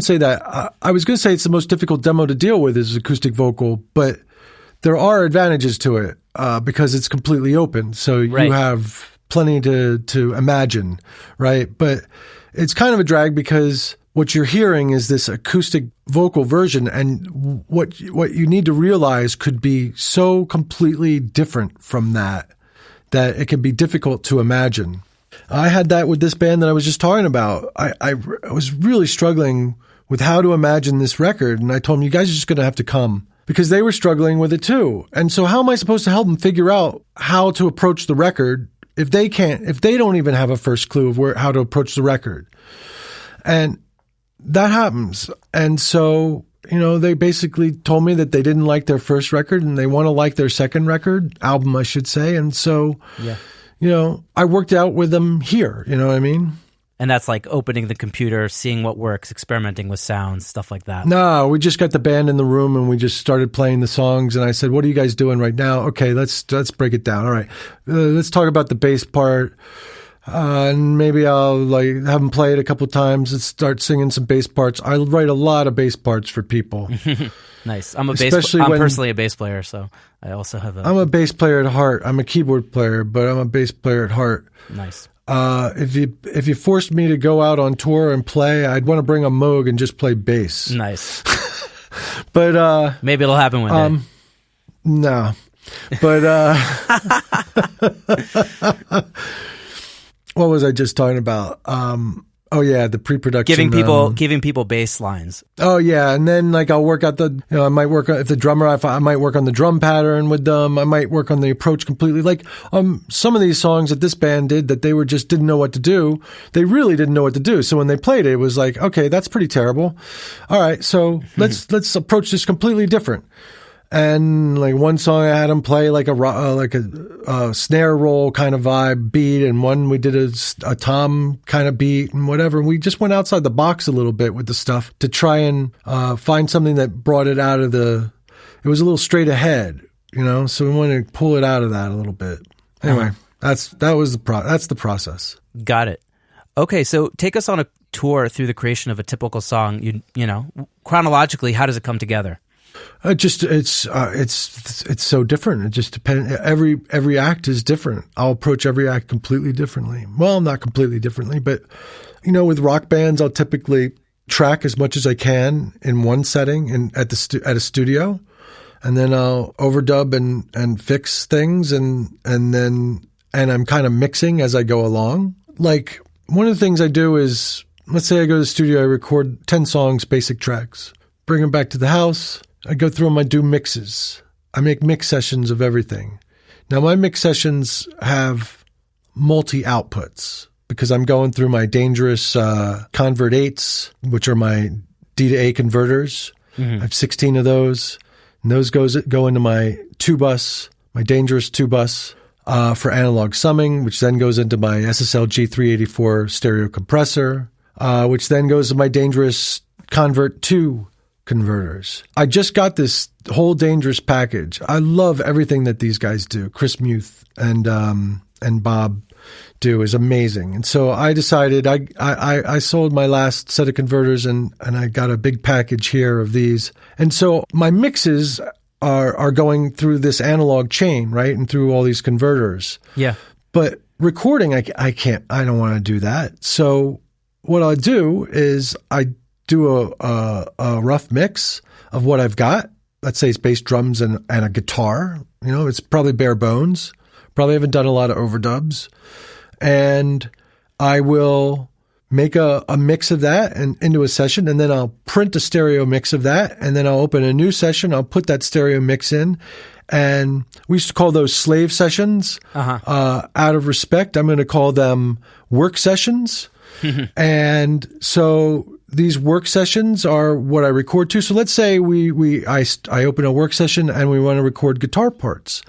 wouldn't say that. I was going to say it's the most difficult demo to deal with is acoustic vocal, but there are advantages to it because it's completely open. So you have plenty to imagine, right? But it's kind of a drag because what you're hearing is this acoustic vocal version, and what you need to realize could be so completely different from that it can be difficult to imagine. I had that with this band that I was just talking about. I was really struggling with how to imagine this record, and I told them, you guys are just going to have to come, because they were struggling with it too. And so how am I supposed to help them figure out how to approach the record if they don't even have a first clue of how to approach the record? And that happens. And so, they basically told me that they didn't like their first record and they want to like their second album, I should say. And so, I worked out with them here, you know what I mean? And that's like opening the computer, seeing what works, experimenting with sounds, stuff like that. No, we just got the band in the room and we just started playing the songs. And I said, what are you guys doing right now? Okay, let's break it down. All right, let's talk about the bass part. And maybe I'll have them play it a couple of times and start singing some bass parts. I write a lot of bass parts for people. Nice. I'm personally a bass player, so I also have I'm a bass player at heart. I'm a keyboard player, but I'm a bass player at heart. Nice. If you forced me to go out on tour and play, I'd want to bring a Moog and just play bass. Nice. But maybe it'll happen one day. No. But what was I just talking about? Oh yeah, the pre-production. Giving people bass lines. Oh yeah, and then I'll work out I might work on, if the drummer, I might work on the drum pattern with them. I might work on the approach completely. Some of these songs that this band did that they didn't know what to do. They really didn't know what to do. So when they played it, it was like, okay, that's pretty terrible. All right, so let's approach this completely different. And one song I had them play a snare roll kind of vibe beat, and one we did a tom kind of beat and whatever. And we just went outside the box a little bit with the stuff to try and find something that brought it out of it was a little straight ahead, so we wanted to pull it out of that a little bit. Anyway, that's the process. Got it. Okay, so take us on a tour through the creation of a typical song. Chronologically, how does it come together? It's so different. It just depends. Every act is different. I'll approach every act completely differently. Well, not completely differently, but with rock bands, I'll typically track as much as I can in one setting and at a studio, and then I'll overdub and fix things, and I'm kind of mixing as I go along. One of the things I do is, let's say I go to the studio, I record 10 songs, basic tracks, bring them back to the house. I go through them, I do mixes. I make mix sessions of everything. Now, my mix sessions have multi-outputs because I'm going through my dangerous Convert 8s, which are my D to A converters. Mm-hmm. I have 16 of those. And those go into my 2-bus, my dangerous 2-bus for analog summing, which then goes into my SSL G384 stereo compressor, which then goes to my dangerous Convert 2 converters. I just got this whole dangerous package. I love everything that these guys do. Chris Muth and Bob do is amazing. And so I decided I sold my last set of converters and I got a big package here of these. And so my mixes are going through this analog chain, right? And through all these converters. Yeah. But recording, I don't want to do that. So what I do is I do a rough mix of what I've got. Let's say it's bass, drums, and a guitar. It's probably bare bones. Probably haven't done a lot of overdubs. And I will make a mix of that and into a session, and then I'll print a stereo mix of that, and then I'll open a new session. I'll put that stereo mix in. And we used to call those slave sessions. Uh-huh. Out of respect, I'm going to call them work sessions. And so these work sessions are what I record to. So let's say I open a work session and we want to record guitar parts.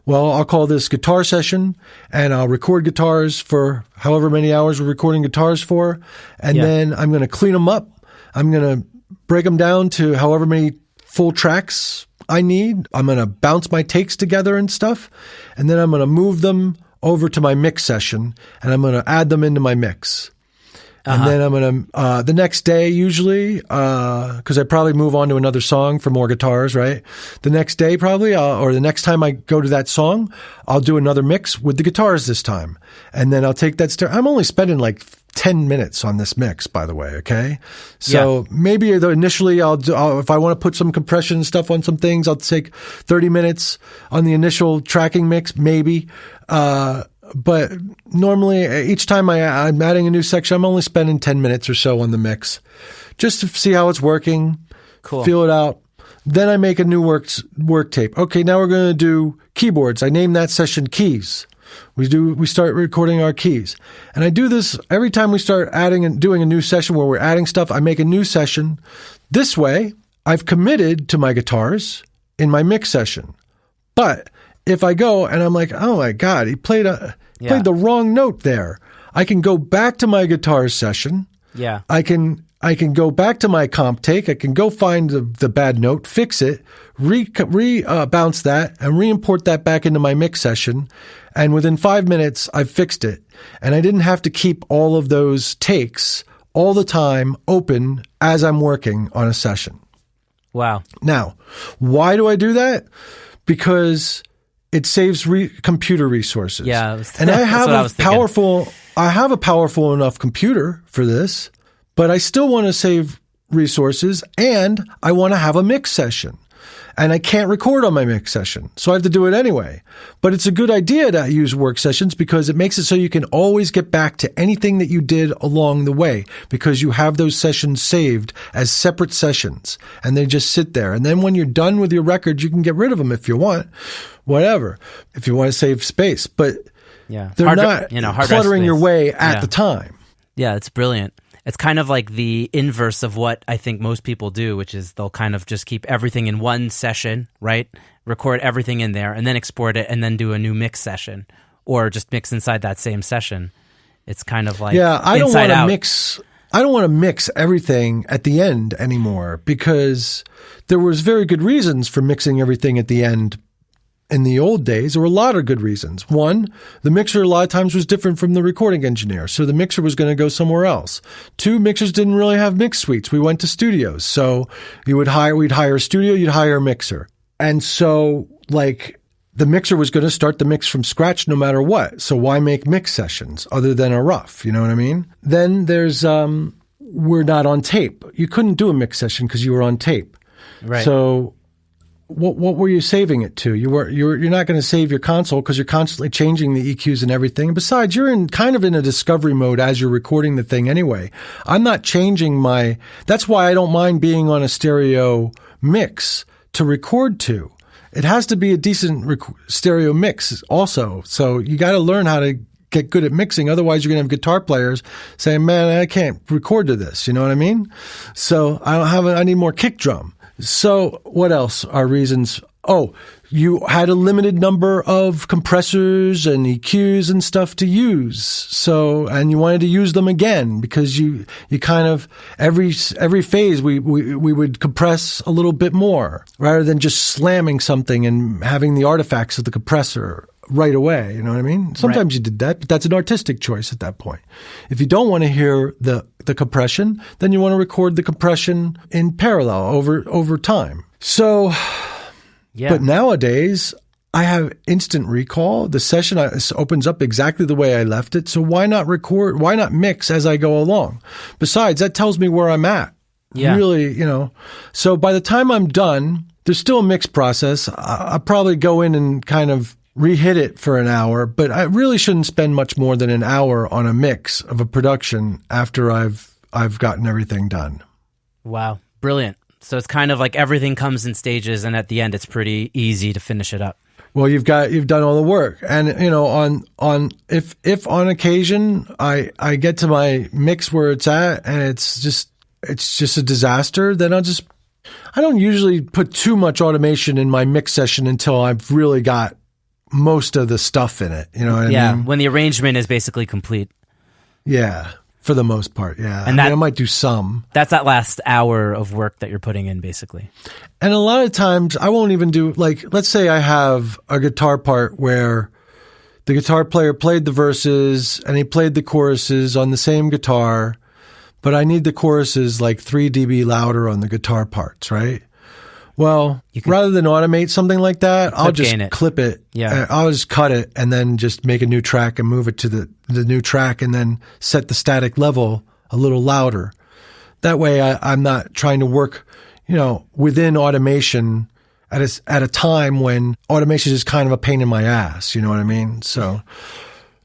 Well, I'll call this guitar session and I'll record guitars for however many hours we're recording guitars for. And then I'm going to clean them up. I'm going to break them down to however many full tracks I need. I'm going to bounce my takes together and stuff. And then I'm going to move them over to my mix session and I'm going to add them into my mix. And then I'm going to, the next day usually, because I probably move on to another song for more guitars, right? The next day probably, or the next time I go to that song, I'll do another mix with the guitars this time. And then I'll take that I'm only spending like 10 minutes on this mix, by the way, okay? So maybe initially if I want to put some compression and stuff on some things, I'll take 30 minutes on the initial tracking mix, maybe. But normally, each time I'm adding a new section, I'm only spending 10 minutes or so on the mix, just to see how it's working, feel it out. Then I make a new work tape. Okay, now we're going to do keyboards. I name that session keys. We start recording our keys. And I do this every time we start adding and doing a new session where we're adding stuff. I make a new session. This way, I've committed to my guitars in my mix session. But if I go and I'm like, oh my God, he played the wrong note there, I can go back to my guitar session. Yeah. I can go back to my comp take. I can go find the bad note, fix it, bounce that, and re-import that back into my mix session. And within 5 minutes, I've fixed it. And I didn't have to keep all of those takes all the time open as I'm working on a session. Wow. Now, why do I do that? Because it saves computer resources. Yeah, and I have a powerful enough computer for this, but I still want to save resources, and I want to have a mix session. And I can't record on my mix session, so I have to do it anyway. But it's a good idea to use work sessions because it makes it so you can always get back to anything that you did along the way because you have those sessions saved as separate sessions, and they just sit there. And then when you're done with your record, you can get rid of them if you want, whatever, if you want to save space. But they're not cluttering your way at the time. Yeah, it's brilliant. It's kind of like the inverse of what I think most people do, which is they'll kind of just keep everything in one session, right? Record everything in there and then export it and then do a new mix session or just mix inside that same session. It's kind of like I don't want to mix everything at the end anymore because there was very good reasons for mixing everything at the end. In the old days, there were a lot of good reasons. One, the mixer a lot of times was different from the recording engineer, so the mixer was going to go somewhere else. Two, mixers didn't really have mix suites. We went to studios, so we'd hire a studio, you'd hire a mixer. And so, the mixer was going to start the mix from scratch no matter what, so why make mix sessions other than a rough, you know what I mean? Then there's, we're not on tape. You couldn't do a mix session because you were on tape. Right. So what were you saving it to? You're not going to save your console because you're constantly changing the EQs and everything. And besides, you're in a discovery mode as you're recording the thing anyway. I'm not changing that's why I don't mind being on a stereo mix to record to. It has to be a decent stereo mix also. So you got to learn how to get good at mixing. Otherwise, you're going to have guitar players saying, man, I can't record to this. You know what I mean? So I need more kick drum. So what else are reasons? Oh, you had a limited number of compressors and EQs and stuff to use. So, and you wanted to use them again because you kind of, every phase we would compress a little bit more rather than just slamming something and having the artifacts of the compressor right away. You know what I mean? Sometimes you did that, but that's an artistic choice at that point. If you don't want to hear the compression, then you want to record the compression in parallel over time. So, but nowadays I have instant recall. The session opens up exactly the way I left it. So why not record? Why not mix as I go along? Besides, that tells me where I'm at. Yeah. Really, So by the time I'm done, there's still a mix process. I'll probably go in and kind of re-hit it for an hour, but I really shouldn't spend much more than an hour on a mix of a production after I've gotten everything done. Wow. Brilliant. So it's kind of like everything comes in stages and at the end it's pretty easy to finish it up. Well, you've done all the work. And if on occasion I get to my mix where it's at and it's just a disaster, then I don't usually put too much automation in my mix session until I've really got most of the stuff in it. You know what I mean? Yeah, when the arrangement is basically complete. Yeah, for the most part, yeah. And I might do some. That's that last hour of work that you're putting in, basically. And a lot of times, I won't even do, let's say I have a guitar part where the guitar player played the verses and he played the choruses on the same guitar, but I need the choruses like 3 dB louder on the guitar parts, right? Well, rather than automate something like that, I'll just clip it. Yeah. I'll just cut it and then just make a new track and move it to the new track and then set the static level a little louder. That way I'm not trying to work, within automation at a time when automation is kind of a pain in my ass. You know what I mean? So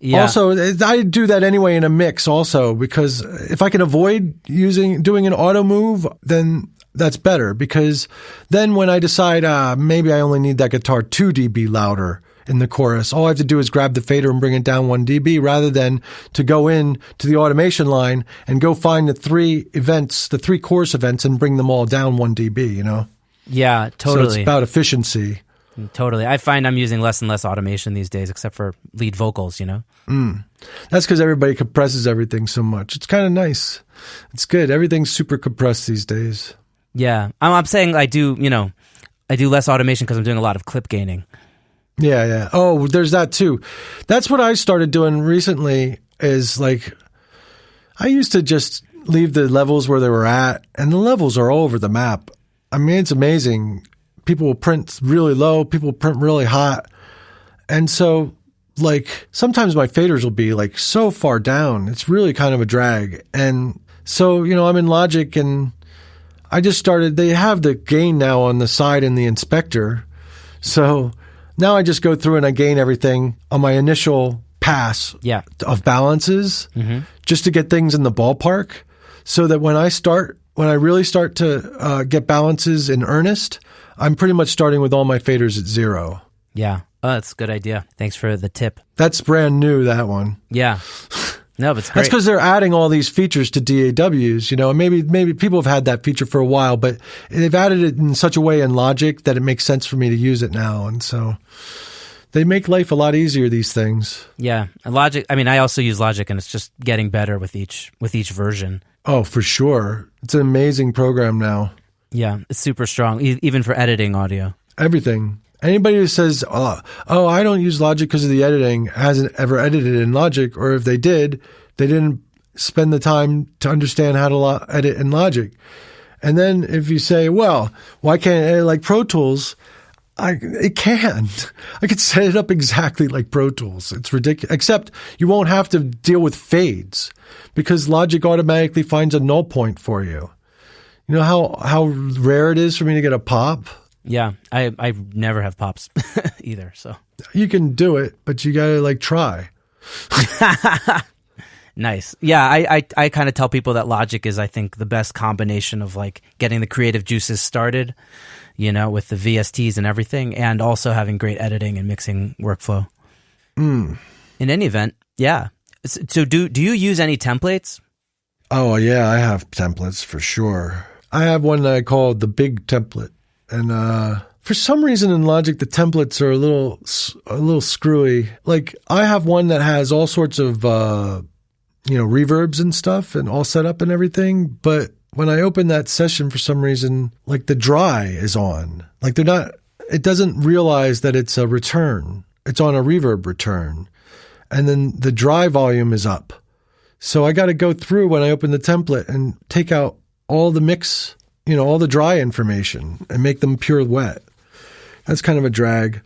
yeah. Also, I do that anyway in a mix also, because if I can avoid doing an auto move, then that's better, because then when I decide maybe I only need that guitar 2 dB louder in the chorus, all I have to do is grab the fader and bring it down 1 dB rather than to go in to the automation line and go find the 3 chorus events and bring them all down 1 dB, Yeah, totally. So it's about efficiency. Totally. I find I'm using less and less automation these days, except for lead vocals, That's because everybody compresses everything so much. It's kind of nice. It's good. Everything's super compressed these days. Yeah. I'm saying I do less automation because I'm doing a lot of clip gaining. Yeah. Oh, there's that too. That's what I started doing recently is like, I used to just leave the levels where they were at, and the levels are all over the map. I mean, it's amazing. People will print really low, people will print really hot. And so, like, sometimes my faders will be like so far down. It's really kind of a drag. And so, I'm in Logic and I just started, they have the gain now on the side in the inspector. So now I just go through and I gain everything on my initial pass of balances just to get things in the ballpark, so that when I really start to get balances in earnest, I'm pretty much starting with all my faders at 0. Yeah. Oh, that's a good idea. Thanks for the tip. That's brand new, that one. Yeah. No, but it's great. That's because they're adding all these features to DAWs, and maybe people have had that feature for a while, but they've added it in such a way in Logic that it makes sense for me to use it now. And so they make life a lot easier, these things. Yeah. And Logic, I also use Logic, and it's just getting better with each version. Oh, for sure. It's an amazing program now. Yeah, it's super strong, even for editing audio. Everything. Anybody who says, I don't use Logic because of the editing, hasn't ever edited in Logic, or if they did, they didn't spend the time to understand how to edit in Logic. And then if you say, well, why can't I edit like Pro Tools? It can. I could set it up exactly like Pro Tools. It's ridiculous. Except you won't have to deal with fades, because Logic automatically finds a null point for you. You know how rare it is for me to get a pop? Yeah, I never have pops either. So you can do it, but you gotta try. Nice. Yeah, I kind of tell people that Logic is, I think, the best combination of getting the creative juices started, with the VSTs and everything, and also having great editing and mixing workflow. In any event, yeah. So do you use any templates? Oh yeah, I have templates for sure. I have one that I call the big template. And for some reason in Logic, the templates are a little screwy. Like, I have one that has all sorts of, reverbs and stuff and all set up and everything. But when I open that session, for some reason, the dry is on. It doesn't realize that it's a return. It's on a reverb return. And then the dry volume is up. So I got to go through when I open the template and take out all the mix, all the dry information and make them pure wet. That's kind of a drag.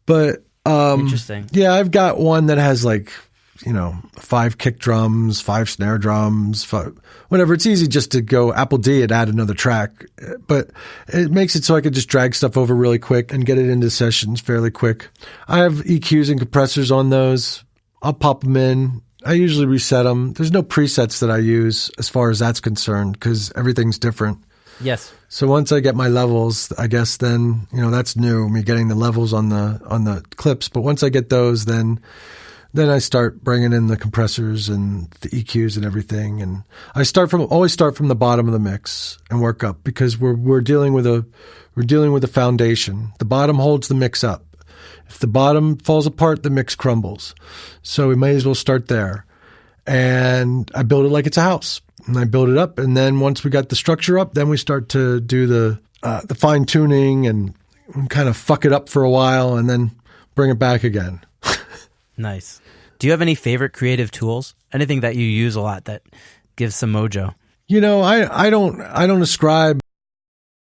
But interesting. Yeah, I've got one that has 5 kick drums, 5 snare drums, 5, whatever. It's easy just to go Apple D and add another track. But it makes it so I could just drag stuff over really quick and get it into sessions fairly quick. I have EQs and compressors on those. I'll pop them in. I usually reset them. There's no presets that I use as far as that's concerned, because everything's different. Yes. So once I get my levels, I guess then, that's new, me getting the levels on the clips. But once I get those, then I start bringing in the compressors and the EQs and everything. And I always start from the bottom of the mix and work up, because we're dealing with a foundation. The bottom holds the mix up. If the bottom falls apart, the mix crumbles. So we may as well start there. And I build it like it's a house. And I build it up. And then once we got the structure up, then we start to do the fine tuning and kind of fuck it up for a while and then bring it back again. Nice. Do you have any favorite creative tools? Anything that you use a lot that gives some mojo? I don't ascribe